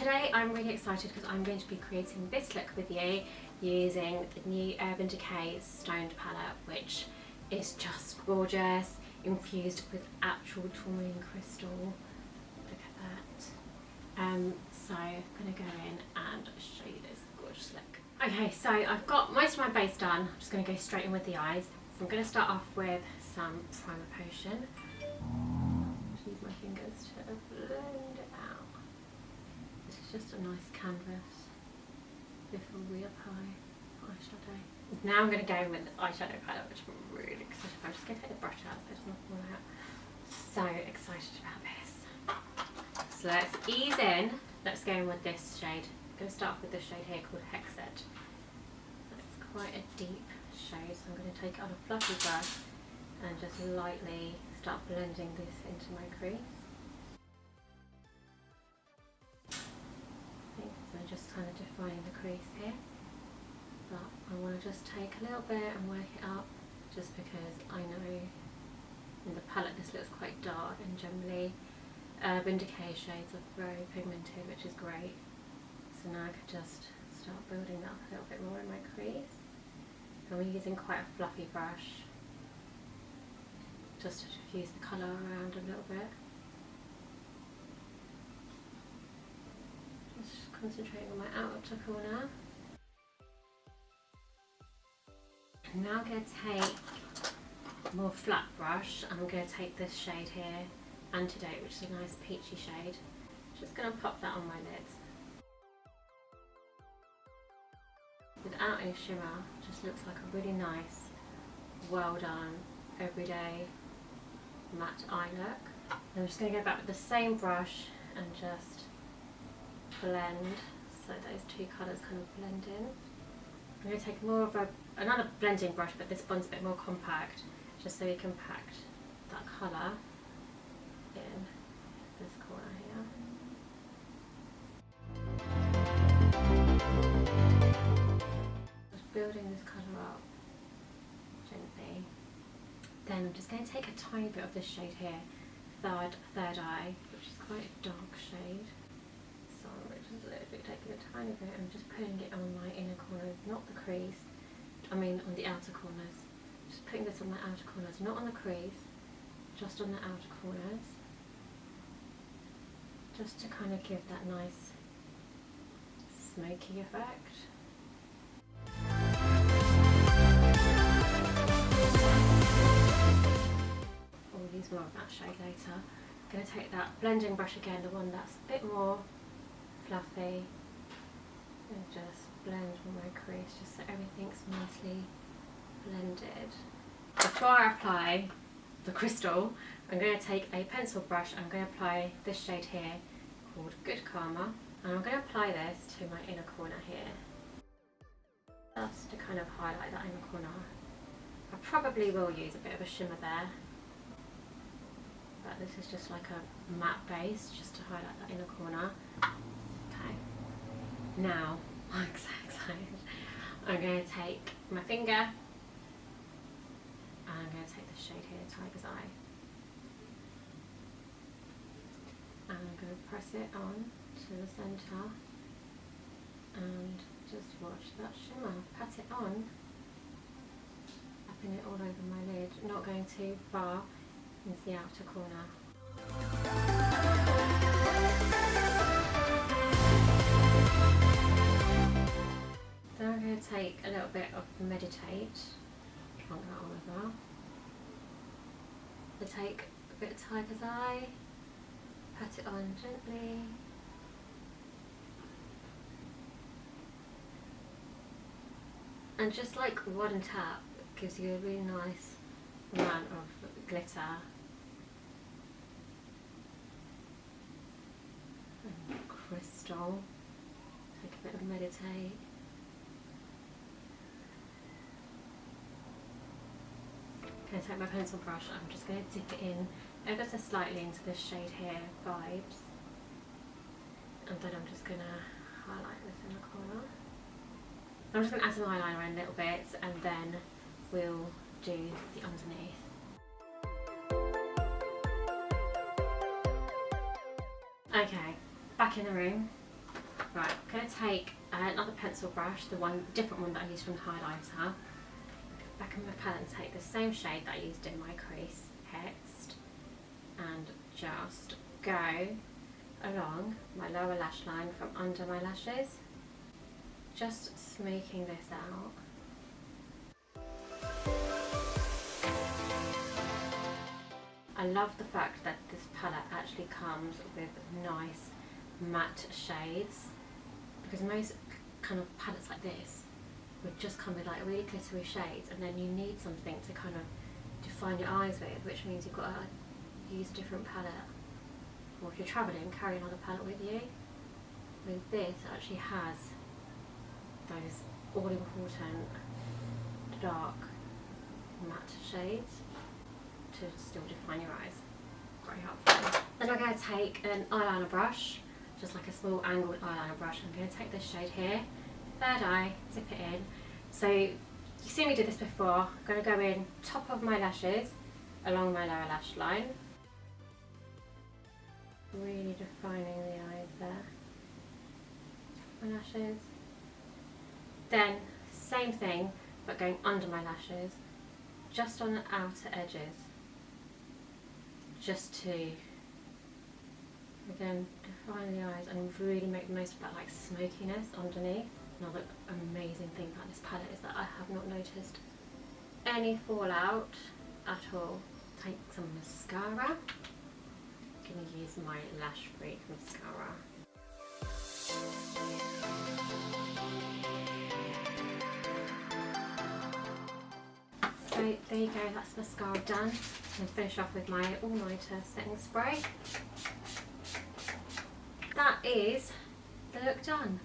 today I'm really excited because I'm going to be creating this look with you using the new Urban Decay Stoned palette, which is just gorgeous, infused with actual tourmaline crystal. Look at that. So I'm going to go in and show you this gorgeous look. Okay, so I've got most of my base done. I'm just going to go straight in with the eyes. So I'm going to start off with some primer potion. Use my fingers to blend it out. This is just a nice canvas before we apply eyeshadow. Now I'm going to go in with this eyeshadow palette, which I'm really excited about. I'm just going to take the brush out so it doesn't fall out. So excited about this. So let's ease in. Let's go in with this shade. I'm going to start off with this shade here called Hexed. It's quite a deep shade, so I'm going to take it on a fluffy brush and just lightly start blending this into my crease. So I'm just kind of defining the crease here, but I want to just take a little bit and work it up, just because I know in the palette this looks quite dark, and generally Urban Decay shades are very pigmented, which is great. So now I could just start building that up a little bit more in my crease. And we're using quite a fluffy brush, just to diffuse the colour around a little bit. Just concentrating on my outer corner. Now I'm going to take a more flat brush, and I'm going to take this shade here, Antidote, which is a nice peachy shade. Just going to pop that on my lids. Without any shimmer, just looks like a really nice, well done, everyday matte eye look. And I'm just going to go back with the same brush and just blend so those two colours kind of blend in. I'm going to take more of another blending brush, but this one's a bit more compact, just so you can pack that colour in this corner here. Just building this colour up gently. Then I'm just going to take a tiny bit of this shade here, Third Eye, which is quite a dark shade. So I'm just literally taking a tiny bit and just putting it on my inner corners, not the crease, I mean on the outer corners. Just putting this on my outer corners, not on the crease, just on the outer corners. Just to kind of give that nice smoky effect. We'll use more of that shade later. I'm going to take that blending brush again, the one that's a bit more fluffy, and just blend on my crease just so everything's nicely blended. Before I apply the crystal, I'm going to take a pencil brush and I'm going to apply this shade here called Good Karma, and I'm going to apply this to my inner corner here, just to kind of highlight that inner corner. I probably will use a bit of a shimmer there, but this is just like a matte base just to highlight that inner corner. Okay, now I'm so excited. I'm going to take my finger and I'm going to take this shade here, Tiger's Eye, and I'm going to press it on to the centre and just watch that shimmer. Pat it on, tapping it all over my lid, not going too far into the outer corner. Then I'm going to take a little bit of Meditate, plonk that on as well. I take a bit of Tiger's Eye, pat it on gently. And just like one tap gives you a really nice amount of glitter. And crystal. Take a bit of Meditate. I'm going to take my pencil brush, I'm just going to dip it in ever so slightly into this shade here, Vibes. And then I'm just going to highlight this in the corner. I'm just going to add some eyeliner in little bits, and then we'll do the underneath. Okay, back in the room. Right, I'm going to take another pencil brush, different one that I used from the highlighter, back in my palette and take the same shade that I used in my crease text and just go along my lower lash line from under my lashes, just smoking this out. I love the fact that this palette actually comes with nice matte shades, because most kind of palettes like this would just come with like really glittery shades, and then you need something to kind of define your eyes with, which means you've got to use a different palette, or if you're travelling, carry another palette with you. With this, it actually has those all important dark matte shades to still define your eyes. Very helpful. Then I'm going to take an eyeliner brush, just like a small angled eyeliner brush. I'm going to take this shade here, third eye, dip it in. So you've seen me do this before. I'm going to go in top of my lashes, along my lower lash line. Really defining the eyes there. My lashes. Then same thing, but going under my lashes, just on the outer edges, just to again define the eyes and really make the most of that like smokiness underneath. Another amazing thing about this palette is that I have not noticed any fallout at all. Take some mascara. I'm going to use my Lash Freak mascara. So there you go, that's mascara done. And finish off with my all-nighter setting spray. That is the look done.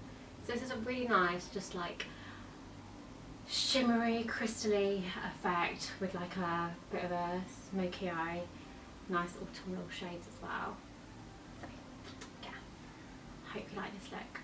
So this is a really nice, just like shimmery, crystally effect with like a bit of a smoky eye, nice autumnal shades as well. So yeah, hope you like this look.